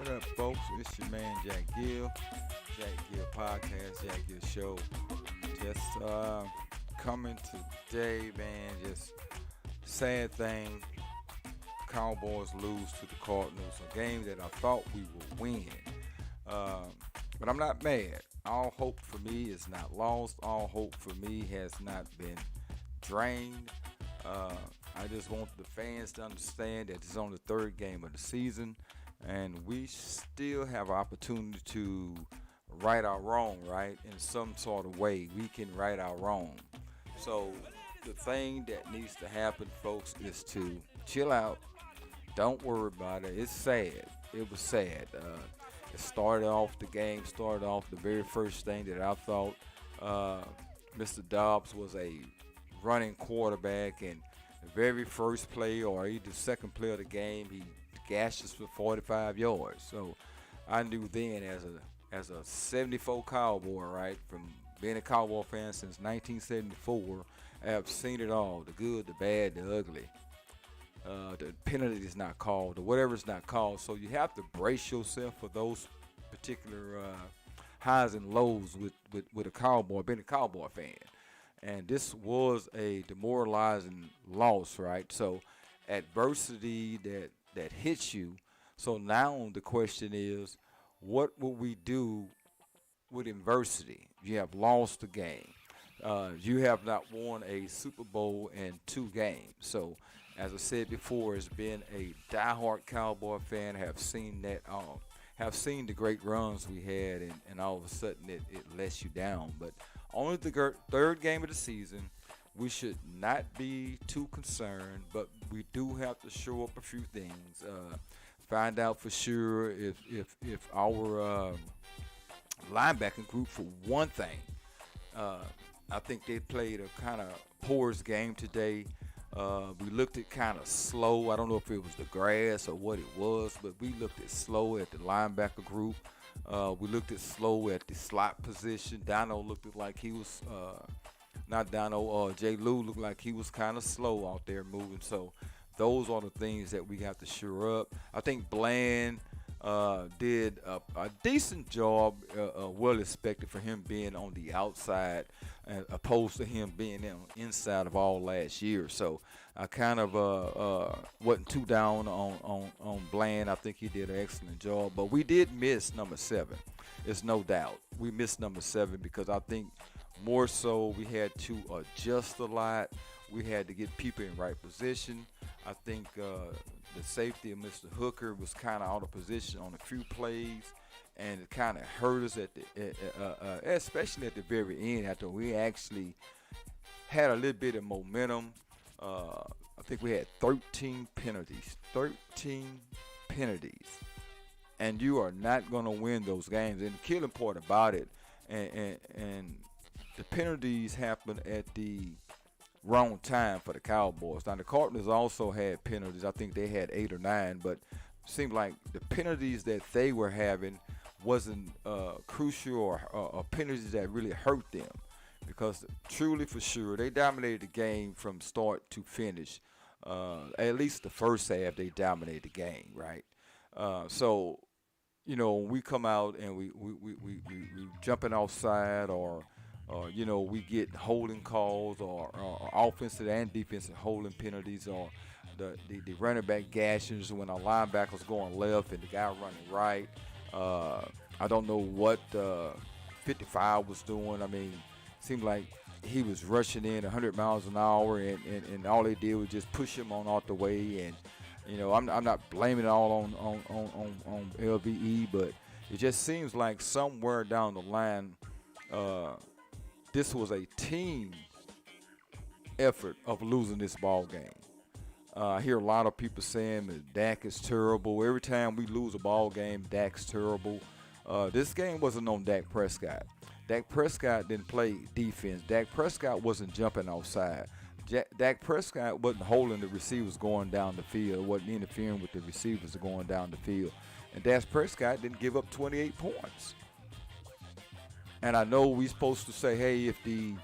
What up, folks? It's your man Jack Gill, Jack Gill Podcast, Jack Gill Show. Just coming today, man. Just sad thing. Cowboys lose to the Cardinals, a game that I thought we would win. But I'm not mad. All hope for me is not lost. All hope for me has not been drained. I just want the fans to understand that it's on the third game of the season, and we still have an opportunity to right our wrong, right? In some sort of way, we can right our wrong. So the thing that needs to happen, folks, is to chill out. Don't worry about it. It's sad. It was sad. It started off the game, started off the very first thing that I thought Mr. Dobbs was a running quarterback, and the very first play or either the second play of the game, he gashed us for 45 yards. So I knew then as a 74 Cowboy, right, from being a Cowboy fan since 1974, I have seen it all, the good, the bad, the ugly. The penalty is not called, or whatever is not called. So you have to brace yourself for those particular highs and lows with a Cowboy, being a Cowboy fan. And this was a demoralizing loss, right? So adversity that hits you. So now the question is, what will we do with adversity? You have lost the game. You have not won a Super Bowl in 2 games. So, as I said before, it's been a diehard Cowboy fan. Have seen that, have seen the great runs we had, and all of a sudden it lets you down. But only the third game of the season, we should not be too concerned. But we do have to show up a few things. Find out for sure if our linebacking group, for one thing. I think they played a kind of porous game today. We looked at kind of slow. I don't know if it was the grass or what it was, but we looked at slow at the linebacker group. We looked at slow at the slot position. Dino looked like he was, not Dino, J. Lou looked like he was kind of slow out there moving. So those are the things that we have to shore up. I think Bland did a decent job, well expected for him being on the outside, opposed to him being on the inside of all last year. So I kind of wasn't too down on Bland. I think he did an excellent job, but we did miss number 7. It's no doubt we missed number 7 because I think more so we had to adjust a lot. We had to get people in right position. I think the safety of Mr. Hooker was kind of out of position on a few plays, and it kind of hurt us especially at the very end after we actually had a little bit of momentum. I think we had 13 penalties. 13 penalties. And you are not going to win those games. And the killing part about it, and the penalties happen at the wrong time for the Cowboys. Now the Cardinals also had penalties. I think they had 8 or 9, but it seemed like the penalties that they were having wasn't crucial or penalties that really hurt them, because truly for sure they dominated the game from start to finish. At least the first half they dominated the game, right? So when we come out and we jumping offside or we get holding calls or offensive and defensive holding penalties, or the running back gashes when our linebackers going left and the guy running right. I don't know what 55 was doing. I mean, it seemed like he was rushing in 100 miles an hour, and all they did was just push him on out the way. And I'm not blaming it all on LVE, but it just seems like somewhere down the line, this was a team effort of losing this ball game. I hear a lot of people saying that Dak is terrible. Every time we lose a ball game, Dak's terrible. This game wasn't on Dak Prescott. Dak Prescott didn't play defense. Dak Prescott wasn't jumping offside. Dak Prescott wasn't holding the receivers going down the field, wasn't interfering with the receivers going down the field. And Dak Prescott didn't give up 28 points. And I know we're supposed to say, hey, if the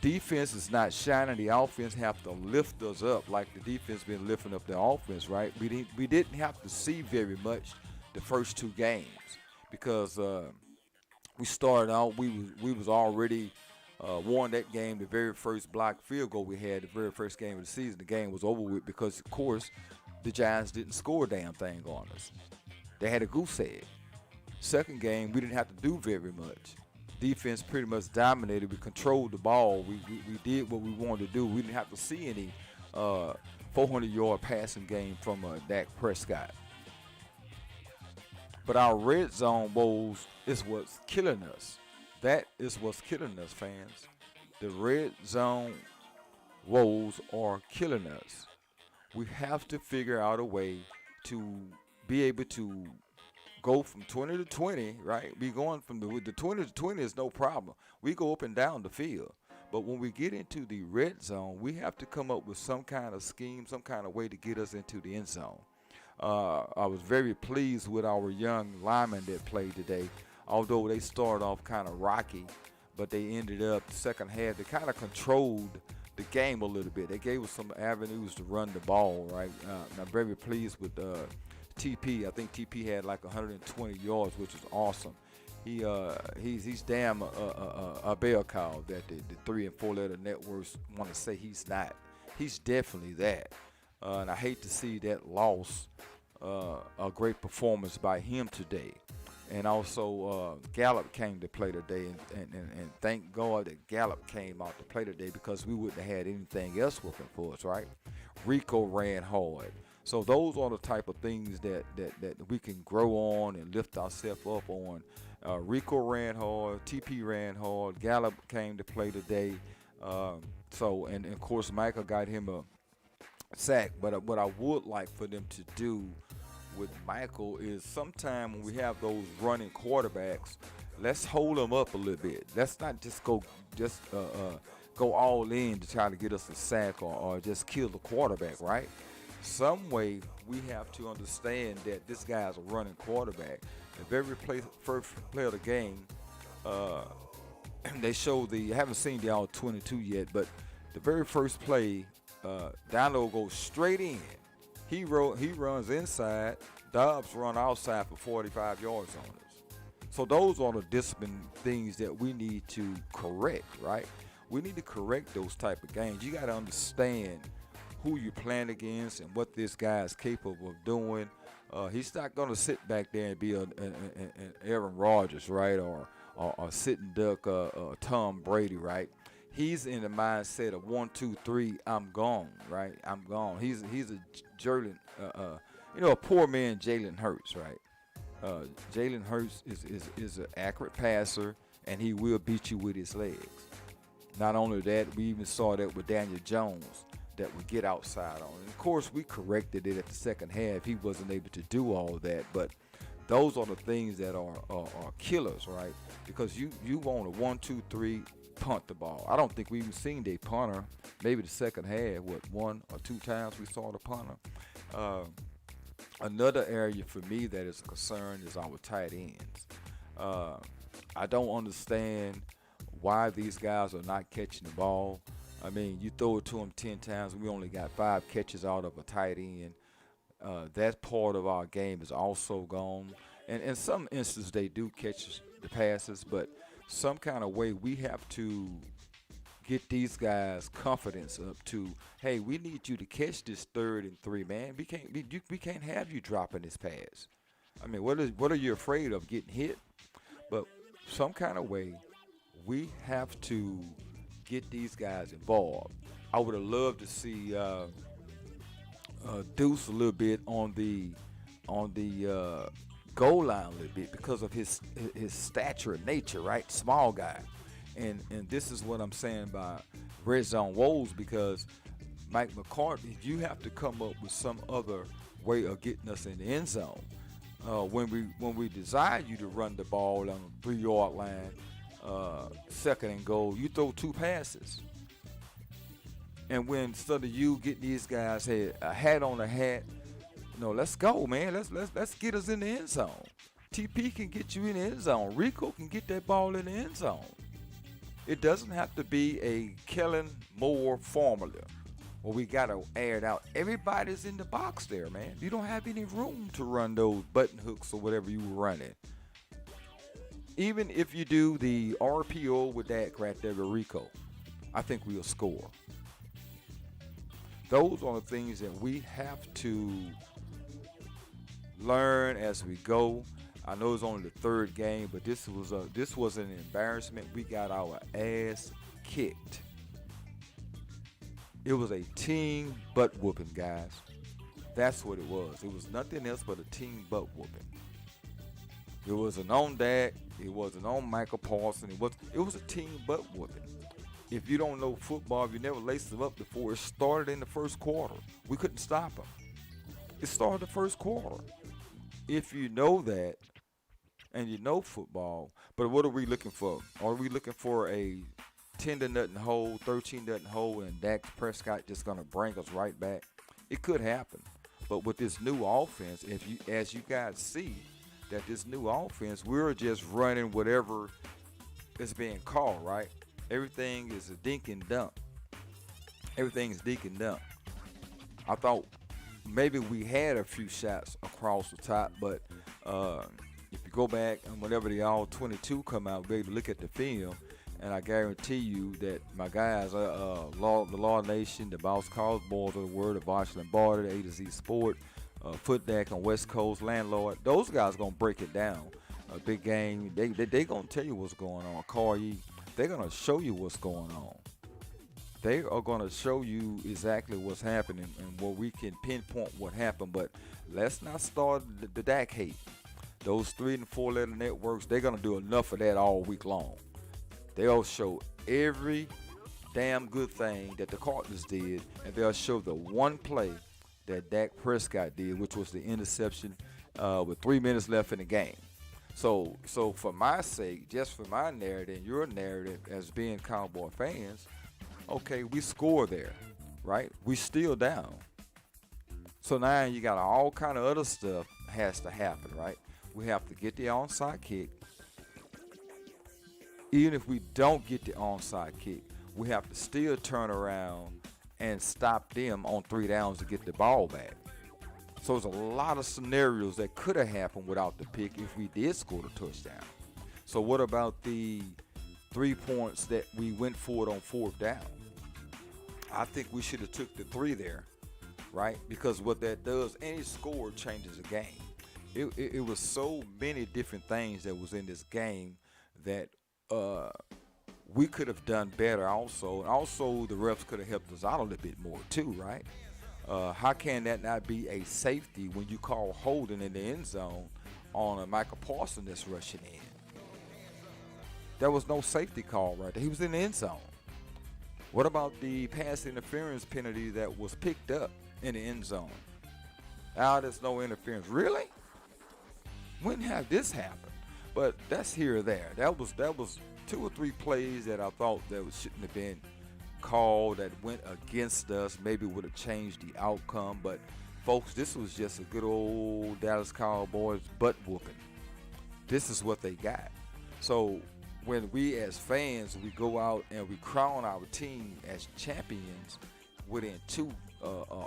defense is not shining, the offense have to lift us up like the defense been lifting up the offense, right? We didn't have to see very much the first two games because we started out. We was already won that game. The very first block field goal we had, the very first game of the season, the game was over with because, of course, the Giants didn't score a damn thing on us. They had a goose egg. Second game, we didn't have to do very much. Defense pretty much dominated. We controlled the ball. We did what we wanted to do. We didn't have to see any 400-yard passing game from Dak Prescott. But our red zone woes is what's killing us. That is what's killing us, fans. The red zone woes are killing us. We have to figure out a way to be able to go from 20 to 20, right? We going from the 20 to 20 is no problem. We go up and down the field. But when we get into the red zone, we have to come up with some kind of scheme, some kind of way to get us into the end zone. I was very pleased with our young linemen that played today. Although they started off kind of rocky, but they ended up the second half. They kind of controlled the game a little bit. They gave us some avenues to run the ball, right? I'm very pleased with TP. I think TP had like 120 yards, which is awesome. He's damn a bell cow that the 3 and 4 letter networks want to say he's not. He's definitely that. And I hate to see that loss. A great performance by him today. And also Gallup came to play today, and thank God that Gallup came out to play today because we wouldn't have had anything else working for us, right? Rico ran hard. So those are the type of things that we can grow on and lift ourselves up on. Rico ran hard, TP ran hard, Gallup came to play today. And of course Michael got him a sack. But what I would like for them to do with Michael is sometime when we have those running quarterbacks, let's hold them up a little bit. Let's not just go all in to try to get us a sack or just kill the quarterback, right? Some way we have to understand that this guy's a running quarterback. The very first play of the game, they showed I haven't seen the all 22 yet, but the very first play, Dino goes straight in. He runs inside. Dobbs run outside for 45 yards on us. So those are the discipline things that we need to correct, right? We need to correct those type of games. You got to understand who you're playing against and what this guy is capable of doing. He's not going to sit back there and be an Aaron Rodgers, right, or sitting duck Tom Brady, right? He's in the mindset of 1, 2, 3. I'm gone, right? I'm gone. He's a Jalen, a poor man Jalen Hurts, right? Jalen Hurts is an accurate passer, and he will beat you with his legs. Not only that, we even saw that with Daniel Jones that would get outside on. And of course, we corrected it at the second half. He wasn't able to do all of that, but those are the things that are killers, right? Because you want a 1, 2, 3. Punt the ball. I don't think we even seen the punter. Maybe the second half, 1 or 2 times we saw the punter. Another area for me that is a concern is our tight ends. I don't understand why these guys are not catching the ball. I mean, you throw it to them 10 times, we only got 5 catches out of a tight end. That part of our game is also gone. And in some instances, they do catch the passes, but some kind of way we have to get these guys confidence up to, hey, we need you to catch this 3rd and 3, man. We can't have you dropping this pass. I mean, what are you afraid of, getting hit? But some kind of way we have to get these guys involved. I would have loved to see Deuce a little bit on the goal line a little bit because of his stature and nature, right? Small guy. And this is what I'm saying by Redzone woes, because Mike McCarthy, you have to come up with some other way of getting us in the end zone. When we desire you to run the ball on the 3-yard line, 2nd and goal, you throw 2 passes. And when instead of you getting these guys a hat on a hat, no, let's go, man. Let's get us in the end zone. TP can get you in the end zone. Rico can get that ball in the end zone. It doesn't have to be a Kellen Moore formula. Well, we got to air it out. Everybody's in the box there, man. You don't have any room to run those button hooks or whatever you were running. Even if you do the RPO with that right there, Rico, I think we'll score. Those are the things that we have to learn as we go. I know it's only the third game, but this was an embarrassment. We got our ass kicked. It was a team butt whooping, guys. That's what it was. It was nothing else but a team butt whooping. It wasn't on Dak. It wasn't on Michael Parsons. It was a team butt whooping. If you don't know football, if you never laced them up before, it started in the first quarter. We couldn't stop them. It started the first quarter. If you know that, and you know football, but what are we looking for? Are we looking for a 10-0 hole, 13-0 hole, and Dak Prescott just gonna bring us right back? It could happen, but with this new offense, as you guys see, that this new offense, we're just running whatever is being called, right? Everything is a dink and dunk. Everything is dink and dunk. I thought maybe we had a few shots across the top, but if you go back and whenever the all 22 come out, we'll be able to look at the film, and I guarantee you that my guys, the Law Nation, the Boss Cowboys of the Word, the Boston Barter, the A to Z Sport, Foot Deck on West Coast, Landlord, those guys going to break it down. A big game, they going to tell you what's going on. Carly, they're going to show you what's going on. They are going to show you exactly what's happening and where we can pinpoint what happened. But let's not start the Dak hate. Those 3 and 4 letter networks, they're going to do enough of that all week long. They'll show every damn good thing that the Cardinals did, and they'll show the one play that Dak Prescott did, which was the interception with 3 minutes left in the game. So for my sake, just for my narrative and your narrative as being Cowboy fans, okay, we score there, right? We still down. So now you got all kind of other stuff has to happen, right? We have to get the onside kick. Even if we don't get the onside kick, we have to still turn around and stop them on 3 downs to get the ball back. So there's a lot of scenarios that could have happened without the pick if we did score the touchdown. So what about the 3 points that we went for it on 4th down? I think we should have took the 3 there, right? Because what that does, any score changes the game. It was so many different things that was in this game that we could have done better also. And also the refs could have helped us out a little bit more too, right? How can that not be a safety when you call holding in the end zone on a Michael Parsons that's rushing in? There was no safety call right there. He was in the end zone. What about the pass interference penalty that was picked up in the end zone? There's no interference. Really? When have this happened? But that's here or there. That was 2 or 3 plays that I thought that shouldn't have been called, that went against us. Maybe would have changed the outcome. But folks, this was just a good old Dallas Cowboys butt whooping. This is what they got. So when we as fans, we go out and we crown our team as champions within 2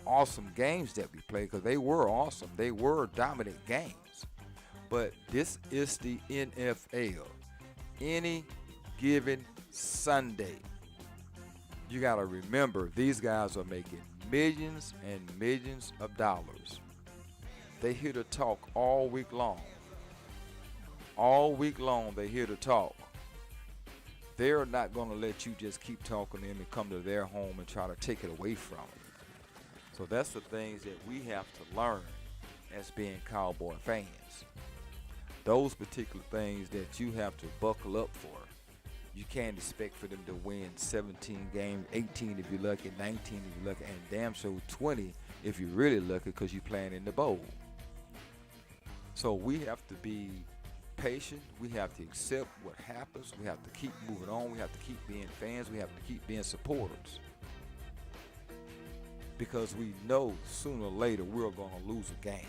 awesome games that we played, because they were awesome. They were dominant games. But this is the NFL. Any given Sunday, you got to remember, these guys are making millions and millions of dollars. They here to talk all week long. All week long, they here to talk. They're not going to let you just keep talking to them and come to their home and try to take it away from them. So that's the things that we have to learn as being Cowboy fans. Those particular things that you have to buckle up for. You can't expect for them to win 17 games, 18 if you're lucky, 19 if you're lucky, and damn sure 20 if you're really lucky because you're playing in the bowl. So we have to be patient. We have to accept what happens. We have to keep moving on. We have to keep being fans. We have to keep being supporters. Because we know sooner or later we're going to lose a game.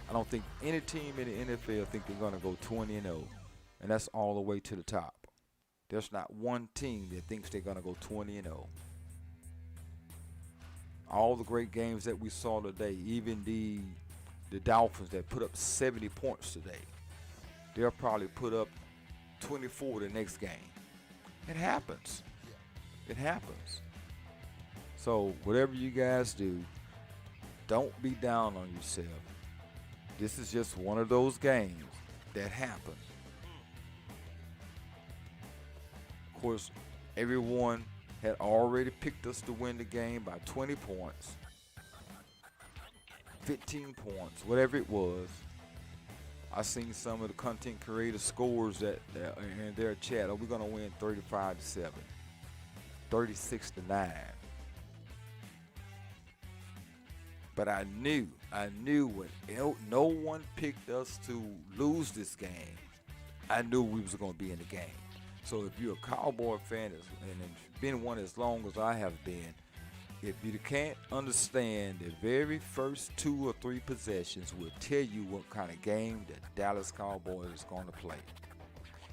I don't think any team in the NFL think they're going to go 20-0, and that's all the way to the top. There's not one team that thinks they're going to go 20-0. All the great games that we saw today, even the Dolphins that put up 70 points today, they'll probably put up 24 the next game. It happens. It happens. So whatever you guys do, don't be down on yourself. This is just one of those games that happen. Of course, everyone had already picked us to win the game by 20 points, 15 points, whatever it was. I seen some of the content creator scores that in their chat. We're gonna win 35-7, 36-9. But I knew when no one picked us to lose this game, I knew we was gonna be in the game. So if you're a Cowboy fan and have been one as long as I have been, if you can't understand the very first 2 or 3 possessions will tell you what kind of game the Dallas Cowboys is going to play.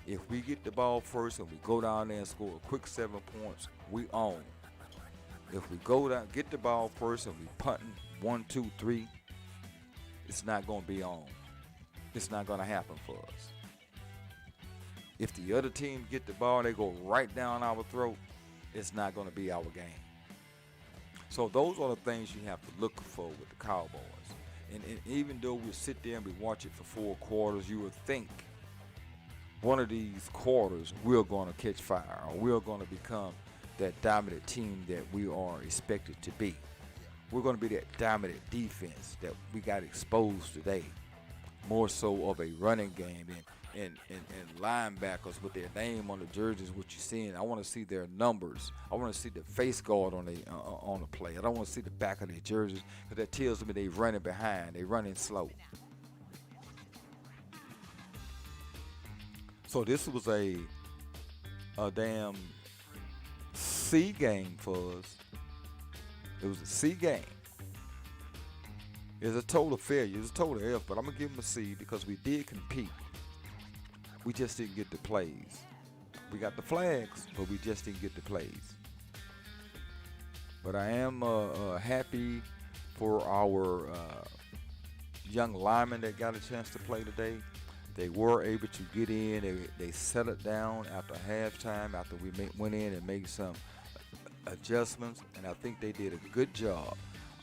If we get the ball first and we go down there and score a quick 7 points, we own. If we go down, get the ball first and we punting 1, 2, 3, it's not going to be on. It's not going to happen for us. If the other team get the ball, they go right down our throat, it's not going to be our game. So those are the things you have to look for with the Cowboys. And even though we sit there and we watch it for 4 quarters, you would think one of these quarters we're going to catch fire, or we're going to become that dominant team that we are expected to be. We're going to be that dominant defense that we got exposed today, more so of a running game and linebackers with their name on the jerseys. What you're seeing, I want to see their numbers. I want to see the face guard on the play. I don't want to see the back of their jerseys, because that tells me they running behind. They running slow. So this was a damn C game for us. It was a C game. It's a total failure. It's a total F, but I'm going to give them a C because we did compete. We just didn't get the plays. We got the flags, but we just didn't get the plays. But I am happy for our young linemen that got a chance to play today. They were able to get in. They settled down after halftime, after we went in and made some adjustments, and I think they did a good job.